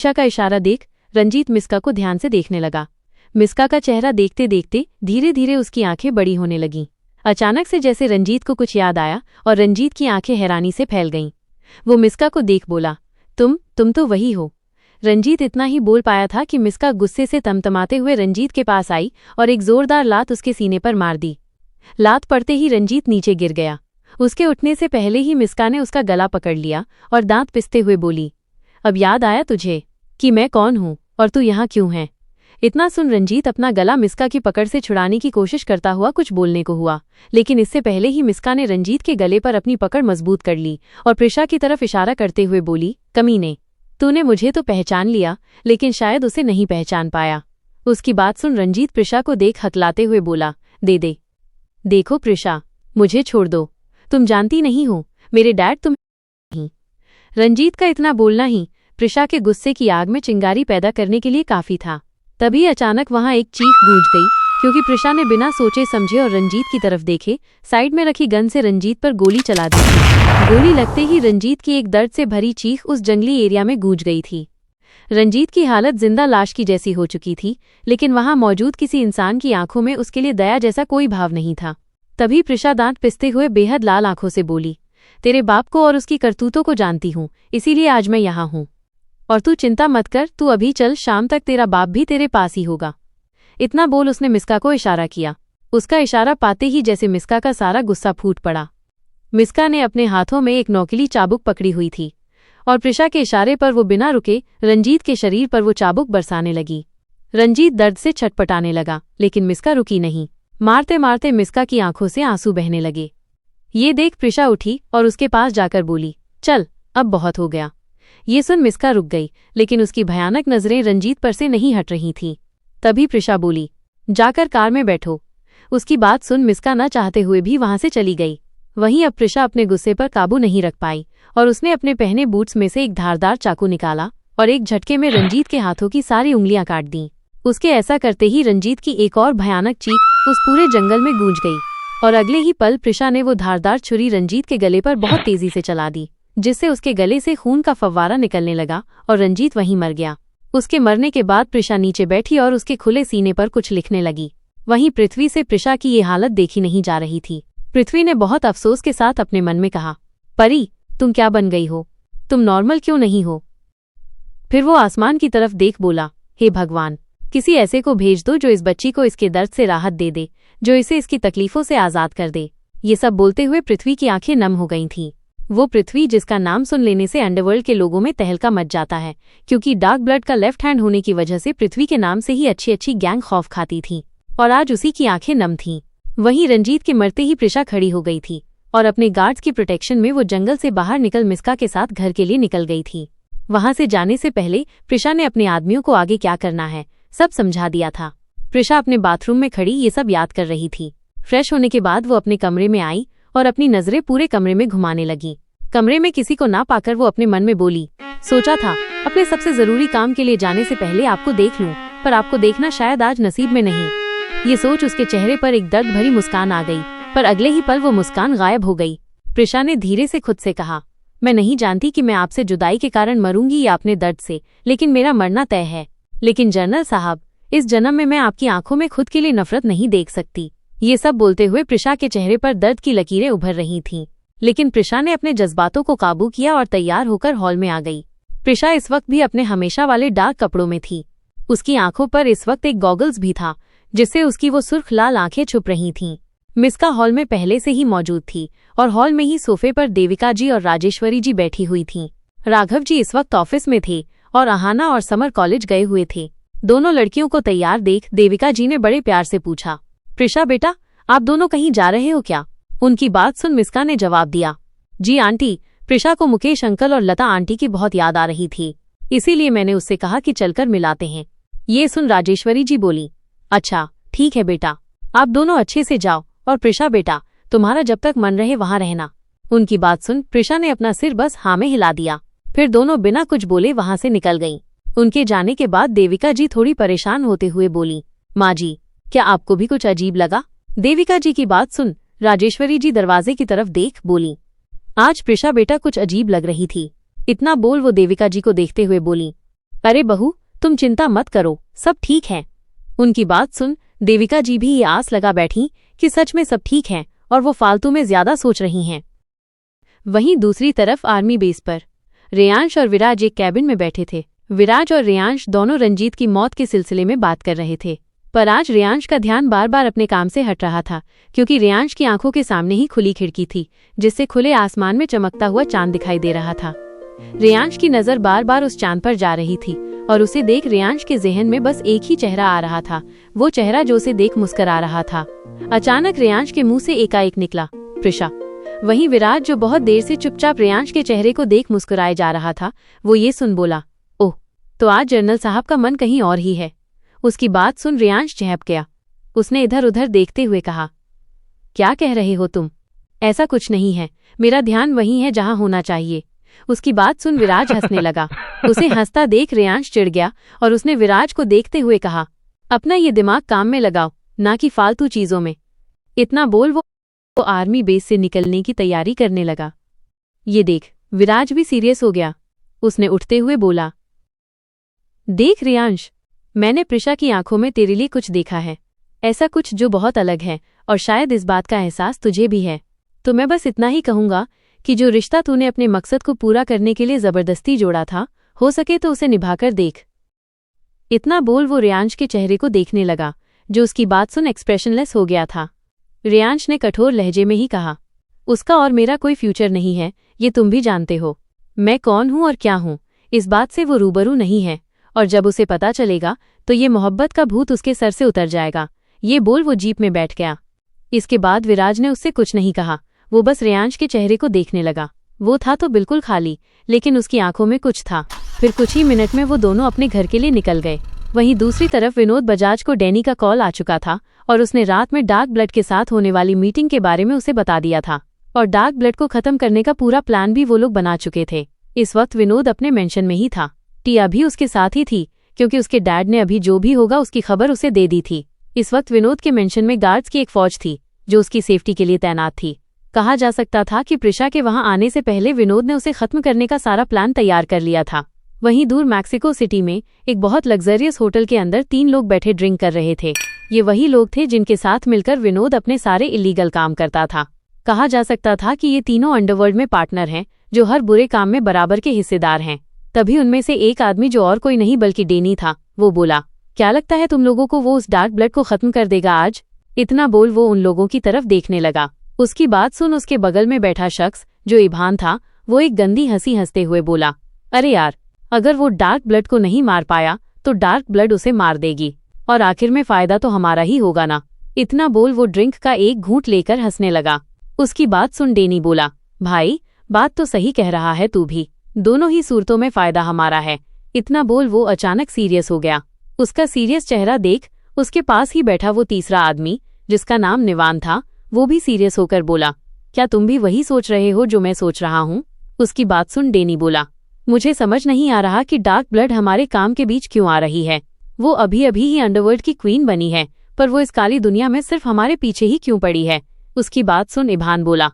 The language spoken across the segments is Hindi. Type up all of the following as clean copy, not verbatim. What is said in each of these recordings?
प्रिशा का इशारा देख रंजीत मिस्का को ध्यान से देखने लगा। मिस्का का चेहरा देखते देखते धीरे धीरे उसकी आंखें बड़ी होने लगीं। अचानक से जैसे रंजीत को कुछ याद आया और रंजीत की आंखें हैरानी से फैल गईं। वो मिस्का को देख बोला, तुम तो वही हो। रंजीत इतना ही बोल पाया था कि मिस्का गुस्से से तमतमाते हुए रंजीत के पास आई और एक जोरदार लात उसके सीने पर मार दी। लात पड़ते ही रंजीत नीचे गिर गया। उसके उठने से पहले ही मिस्का ने उसका गला पकड़ लिया और दांत पिसते हुए बोली, अब याद आया तुझे कि मैं कौन हूं और तू यहाँ क्यों है? इतना सुन रंजीत अपना गला मिस्का की पकड़ से छुड़ाने की कोशिश करता हुआ कुछ बोलने को हुआ, लेकिन इससे पहले ही मिस्का ने रंजीत के गले पर अपनी पकड़ मजबूत कर ली और प्रिशा की तरफ इशारा करते हुए बोली, कमीने, तूने मुझे तो पहचान लिया लेकिन शायद उसे नहीं पहचान पाया। उसकी बात सुन रंजीत प्रिशा को देख हकलाते हुए बोला, दे देखो प्रिशा, मुझे छोड़ दो, तुम जानती नहीं हो मेरे डैड तुम नहीं। रंजीत का इतना बोलना ही प्रिशा के गुस्से की आग में चिंगारी पैदा करने के लिए काफी था। तभी अचानक वहां एक चीख गूंज गई, क्योंकि प्रिशा ने बिना सोचे समझे और रंजीत की तरफ देखे साइड में रखी गन से रंजीत पर गोली चला दी। गोली लगते ही रंजीत की एक दर्द से भरी चीख उस जंगली एरिया में गूंज गई थी। रंजीत की हालत जिंदा लाश की जैसी हो चुकी थी, लेकिन वहां मौजूद किसी इंसान की आंखों में उसके लिए दया जैसा कोई भाव नहीं था। तभी प्रिशा दांत पिसते हुए बेहद लाल आंखों से बोली, तेरे बाप को और उसकी करतूतों को जानती हूं, इसीलिए आज मैं यहाँ हूं। और तू चिंता मत कर, तू अभी चल, शाम तक तेरा बाप भी तेरे पास ही होगा। इतना बोल उसने मिस्का को इशारा किया। उसका इशारा पाते ही जैसे मिस्का का सारा गुस्सा फूट पड़ा। मिस्का ने अपने हाथों में एक नोकीली चाबुक पकड़ी हुई थी और प्रिशा के इशारे पर वो बिना रुके रंजीत के शरीर पर वो चाबुक बरसाने लगी। रंजीत दर्द से छटपटाने लगा, लेकिन मिस्का रुकी नहीं। मारते मारते मिस्का की आंखों से आंसू बहने लगे। ये देख प्रिशा उठी और उसके पास जाकर बोली, चल अब बहुत हो गया। ये सुन मिस्का रुक गई, लेकिन उसकी भयानक नजरें रंजीत पर से नहीं हट रही थीं। तभी प्रिशा बोली, जाकर कार में बैठो। उसकी बात सुन मिस्का न चाहते हुए भी वहां से चली गई। वहीं अब प्रिशा अपने गुस्से पर काबू नहीं रख पाई और उसने अपने पहने बूट्स में से एक धारदार चाकू निकाला और एक झटके में रंजीत के हाथों की सारी उंगलियां काट दीं। उसके ऐसा करते ही रंजीत की एक और भयानक चीख उस पूरे जंगल में गूंज गई और अगले ही पल प्रिशा ने वो धारदार छुरी रंजीत के गले पर बहुत तेजी से चला दी, जिससे उसके गले से खून का फव्वारा निकलने लगा और रंजीत वहीं मर गया। उसके मरने के बाद प्रिशा नीचे बैठी और उसके खुले सीने पर कुछ लिखने लगी। वहीं पृथ्वी से प्रिशा की ये हालत देखी नहीं जा रही थी। पृथ्वी ने बहुत अफसोस के साथ अपने मन में कहा, परी तुम क्या बन गई हो, तुम नॉर्मल क्यों नहीं हो? फिर वो आसमान की तरफ देख बोला, हे भगवान, किसी ऐसे को भेज दो जो इस बच्ची को इसके दर्द से राहत दे दे, जो इसे इसकी तकलीफों से आजाद कर दे। ये सब बोलते हुए पृथ्वी की आंखें नम हो गई थीं। वो पृथ्वी जिसका नाम सुन लेने से अंडरवर्ल्ड के लोगों में तहलका मच जाता है, क्योंकि डार्क ब्लड का लेफ्ट हैंड होने की वजह से पृथ्वी के नाम से ही अच्छी अच्छी गैंग खौफ खाती थी, और आज उसी की आंखें नम थीं। वहीं रंजीत के मरते ही प्रिशा खड़ी हो गई थी और अपने गार्ड्स की प्रोटेक्शन में वो जंगल से बाहर निकल मिस्का के साथ घर के लिए निकल गई थी। वहां से जाने से पहले प्रिशा ने अपने आदमियों को आगे क्या करना है सब समझा दिया था। प्रिशा अपने बाथरूम में खड़ी ये सब याद कर रही थी। फ्रेश होने के बाद वो अपने कमरे में आई और अपनी नजरें पूरे कमरे में घुमाने लगी। कमरे में किसी को ना पाकर वो अपने मन में बोली, सोचा था अपने सबसे जरूरी काम के लिए जाने से पहले आपको देख लूं, पर आपको देखना शायद आज नसीब में नहीं। ये सोच उसके चेहरे पर एक दर्द भरी मुस्कान आ गई, पर अगले ही पल वो मुस्कान गायब हो गई। प्रिशा ने धीरे से खुद से कहा, मैं नहीं जानती कि मैं आपसे जुदाई के कारण मरूंगी या अपने दर्द से, लेकिन मेरा मरना तय है। लेकिन जनरल साहब, इस जन्म में मैं आपकी आंखों में खुद के लिए नफरत नहीं देख सकती। ये सब बोलते हुए प्रिशा के चेहरे पर दर्द की लकीरें उभर रही थीं, लेकिन प्रिशा ने अपने जज्बातों को काबू किया और तैयार होकर हॉल में आ गई। प्रिशा इस वक्त भी अपने हमेशा वाले डार्क कपड़ों में थी। उसकी आंखों पर इस वक्त एक गॉगल्स भी था, जिससे उसकी वो सुर्ख लाल आंखें छुप रही थीं। मिस्का हॉल में पहले से ही मौजूद थी और हॉल में ही सोफे पर देविका जी और राजेश्वरी जी बैठी हुई थीं। राघव जी इस वक्त ऑफिस में थे और अहाना और समर कॉलेज गए हुए थे। दोनों लड़कियों को तैयार देख देविका जी ने बड़े प्यार से पूछा, प्रिशा बेटा, आप दोनों कहीं जा रहे हो क्या? उनकी बात सुन मिस्का ने जवाब दिया, जी आंटी, प्रिशा को मुकेश अंकल और लता आंटी की बहुत याद आ रही थी, इसीलिए मैंने उससे कहा कि चलकर मिलाते हैं। ये सुन राजेश्वरी जी बोली, अच्छा ठीक है बेटा, आप दोनों अच्छे से जाओ, और प्रिशा बेटा, तुम्हारा जब तक मन रहे वहां रहना। उनकी बात सुन प्रिशा ने अपना सिर बस हाँ में हिला दिया। फिर दोनों बिना कुछ बोले वहां से निकल गईं। उनके जाने के बाद देविका जी थोड़ी परेशान होते हुए बोली, माँ जी, क्या आपको भी कुछ अजीब लगा? देविका जी की बात सुन राजेश्वरी जी दरवाजे की तरफ देख बोली, आज प्रिशा बेटा कुछ अजीब लग रही थी। इतना बोल वो देविका जी को देखते हुए बोली, अरे बहू, तुम चिंता मत करो, सब ठीक है। उनकी बात सुन देविका जी भी ये आस लगा बैठी कि सच में सब ठीक है और वो फालतू में ज्यादा सोच रही हैं। वहीं दूसरी तरफ आर्मी बेस पर रेयांश और विराज एक कैबिन में बैठे थे। विराज और रेयांश दोनों रंजीत की मौत के सिलसिले में बात कर रहे थे, पर आज रेयांश का ध्यान बार बार अपने काम से हट रहा था, क्योंकि रेयांश की आंखों के सामने ही खुली खिड़की थी, जिससे खुले आसमान में चमकता हुआ चांद दिखाई दे रहा था। रेयांश की नजर बार बार उस चांद पर जा रही थी और उसे देख रेयांश के जहन में बस एक ही चेहरा आ रहा था, वो चेहरा जो उसे देख मुस्कुरा रहा था। अचानक रेयांश के मुंह से एकाएक निकला, प्रिशा। वहीं विराज, जो बहुत देर से चुपचाप रेयांश के चेहरे को देख मुस्कुराए जा रहा था, वो ये सुन बोला, ओह, तो आज जनरल साहब का मन कहीं और ही है। उसकी बात सुन रेयांश झेप गया। उसने इधर उधर देखते हुए कहा, क्या कह रहे हो तुम? ऐसा कुछ नहीं है, मेरा ध्यान वहीं है जहां होना चाहिए। उसकी बात सुन विराज हंसने लगा। उसे हंसता देख रेयांश चिढ़ गया और उसने विराज को देखते हुए कहा, अपना ये दिमाग काम में लगाओ, ना कि फालतू चीजों में। इतना बोल वो आर्मी बेस से निकलने की तैयारी करने लगा। ये देख, विराज भी सीरियस हो गया। उसने उठते हुए बोला, देख रेयांश, मैंने प्रिशा की आंखों में तेरे लिए कुछ देखा है, ऐसा कुछ जो बहुत अलग है, और शायद इस बात का एहसास तुझे भी है। तो मैं बस इतना ही कहूंगा कि जो रिश्ता तूने अपने मकसद को पूरा करने के लिए जबरदस्ती जोड़ा था, हो सके तो उसे निभाकर देख। इतना बोल वो रेयांश के चेहरे को देखने लगा, जो उसकी बात सुन एक्सप्रेशनलेस हो गया था। रेयांश ने कठोर लहजे में ही कहा, उसका और मेरा कोई फ्यूचर नहीं है, ये तुम भी जानते हो। मैं कौन हूं और क्या हूं, इस बात से वो रूबरू नहीं है, और जब उसे पता चलेगा तो ये मोहब्बत का भूत उसके सर से उतर जाएगा। ये बोल वो जीप में बैठ गया। इसके बाद विराज ने उससे कुछ नहीं कहा, वो बस रेयांश के चेहरे को देखने लगा। वो था तो बिल्कुल खाली, लेकिन उसकी आंखों में कुछ था। फिर कुछ ही मिनट में वो दोनों अपने घर के लिए निकल गए। वहीं दूसरी तरफ विनोद बजाज को डैनी का कॉल आ चुका था और उसने रात में डार्क ब्लड के साथ होने वाली मीटिंग के बारे में उसे बता दिया था, और डार्क ब्लड को खत्म करने का पूरा प्लान भी वो लोग बना चुके थे। इस वक्त विनोद अपने मेंशन में ही था। टिया भी उसके साथ ही थी, क्योंकि उसके डैड ने अभी जो भी होगा उसकी खबर उसे दे दी थी। इस वक्त विनोद के मेंशन में गार्ड्स की एक फौज थी, जो उसकी सेफ्टी के लिए तैनात थी। कहा जा सकता था कि प्रिशा के वहां आने से पहले विनोद ने उसे खत्म करने का सारा प्लान तैयार कर लिया था। वहीं दूर मैक्सिको सिटी में एक बहुत लग्जरियस होटल के अंदर 3 लोग बैठे ड्रिंक कर रहे थे। ये वही लोग थे जिनके साथ मिलकर विनोद अपने सारे इलीगल काम करता था। कहा जा सकता था कि ये तीनों अंडरवर्ल्ड में पार्टनर हैं, जो हर बुरे काम में बराबर के हिस्सेदार हैं। तभी उनमें से एक आदमी, जो और कोई नहीं बल्कि डेनी था, वो बोला, क्या लगता है तुम लोगों को वो उस डार्क ब्लड को खत्म कर देगा आज? इतना बोल वो उन लोगों की तरफ देखने लगा। उसकी बात सुन उसके बगल में बैठा शख्स, जो इभान था, वो एक गंदी हंसी हंसते हुए बोला, अरे यार, अगर वो डार्क ब्लड को नहीं मार पाया तो डार्क ब्लड उसे मार देगी, और आखिर में फायदा तो हमारा ही होगा ना। इतना बोल वो ड्रिंक का एक घूंट लेकर हंसने लगा। उसकी बात सुन डेनी बोला, भाई, बात तो सही कह रहा है तू भी, दोनों ही सूरतों में फायदा हमारा है। इतना बोल वो अचानक सीरियस हो गया। उसका सीरियस चेहरा देख उसके पास ही बैठा वो तीसरा आदमी, जिसका नाम निवान था, वो भी सीरियस होकर बोला, क्या तुम भी वही सोच रहे हो जो मैं सोच रहा हूँ? उसकी बात सुन डेनी बोला, मुझे समझ नहीं आ रहा कि डार्क ब्लड हमारे काम के बीच क्यों आ रही है। वो अभी अभी ही अंडरवर्ल्ड की क्वीन बनी है, पर वो इस काली दुनिया में सिर्फ हमारे पीछे ही क्यों पड़ी है? उसकी बात सुन इभान बोला,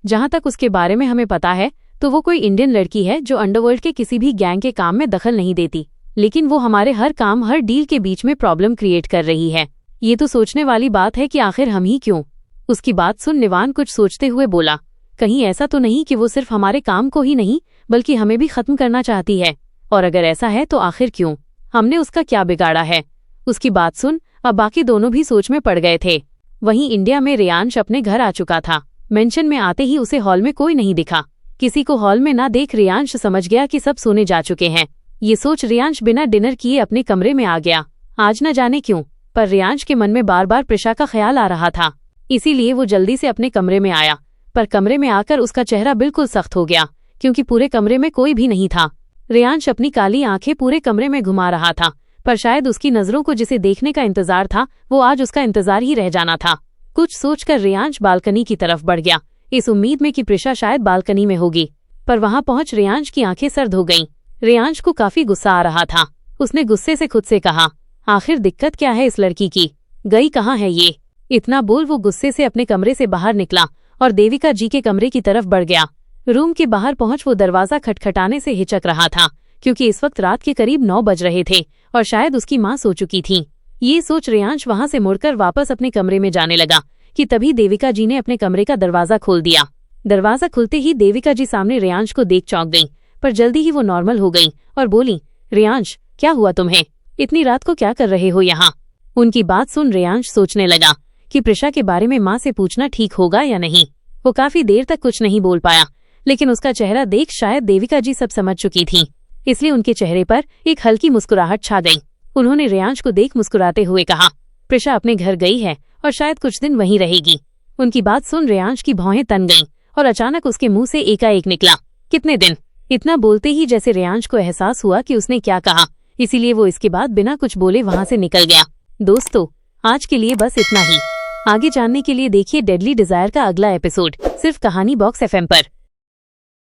जहां तक उसके बारे में हमें पता है तो वो कोई इंडियन लड़की है जो अंडरवर्ल्ड के किसी भी गैंग के काम में दखल नहीं देती, लेकिन वो हमारे हर काम हर डील के बीच में प्रॉब्लम क्रिएट कर रही है। ये तो सोचने वाली बात है कि आखिर हम ही क्यों? उसकी बात सुन निवान कुछ सोचते हुए बोला, कहीं ऐसा तो नहीं कि वो सिर्फ हमारे काम को ही नहीं बल्कि हमें भी खत्म करना चाहती है? और अगर ऐसा है तो आखिर क्यों? हमने उसका क्या बिगाड़ा है? उसकी बात सुन अब बाकी दोनों भी सोच में पड़ गए थे। वहीं इंडिया में रेयांश अपने घर आ चुका था। मेंशन में आते ही उसे हॉल में कोई नहीं दिखा। किसी को हॉल में ना देख रेयांश समझ गया कि सब सोने जा चुके हैं। ये सोच रेयांश बिना डिनर किए अपने कमरे में आ गया। आज न जाने क्यों, पर रेयांश के मन में बार बार प्रिशा का ख्याल आ रहा था, इसीलिए वो जल्दी से अपने कमरे में आया। पर कमरे में आकर उसका चेहरा बिल्कुल सख्त हो गया, क्योंकि पूरे कमरे में कोई भी नहीं था। रेयांश अपनी काली आंखें पूरे कमरे में घुमा रहा था, पर शायद उसकी नजरों को जिसे देखने का इंतजार था वो आज उसका इंतजार ही रह जाना था। कुछ सोचकर रेयांश बालकनी की तरफ बढ़ गया, इस उम्मीद में कि प्रिशा शायद बालकनी में होगी। पर वहां पहुंच रेयांश की आंखें सर्द हो गईं। रेयांश को काफी गुस्सा आ रहा था। उसने गुस्से से खुद से कहा, आखिर दिक्कत क्या है इस लड़की की? गई कहाँ है ये? इतना बोल वो गुस्से से अपने कमरे से बाहर निकला और देविका जी के कमरे की तरफ बढ़ गया। रूम के बाहर पहुंच वो दरवाजा खटखटाने से हिचक रहा था, क्योंकि इस वक्त रात के करीब 9 बज रहे थे और शायद उसकी माँ सो चुकी थी। ये सोच रेयांश वहां से मुड़कर वापस अपने कमरे में जाने लगा कि तभी देविका जी ने अपने कमरे का दरवाजा खोल दिया। दरवाजा खुलते ही देविका जी सामने रेयांश को देख चौंक गईं, पर जल्दी ही वो नॉर्मल हो गईं और बोली, रेयांश क्या हुआ तुम्हें? इतनी रात को क्या कर रहे हो यहाँ? उनकी बात सुन रेयांश सोचने लगा कि प्रिशा के बारे में माँ से पूछना ठीक होगा या नहीं। वो काफी देर तक कुछ नहीं बोल पाया, लेकिन उसका चेहरा देख शायद देविका जी सब समझ चुकी थी, इसलिए उनके चेहरे पर एक हल्की मुस्कुराहट छा गई। उन्होंने रेयांश को देख मुस्कुराते हुए कहा, प्रिशा अपने घर गई है और शायद कुछ दिन वहीं रहेगी। उनकी बात सुन रेयांश की भौहें तन गईं और अचानक उसके मुंह से एकाएक निकला, कितने दिन? इतना बोलते ही जैसे रेयांश को एहसास हुआ कि उसने क्या कहा, इसीलिए वो इसके बाद बिना कुछ बोले वहां से निकल गया। दोस्तों, आज के लिए बस इतना ही। आगे जानने के लिए देखिए डेडली डिजायर का अगला एपिसोड सिर्फ कहानी बॉक्स FM पर।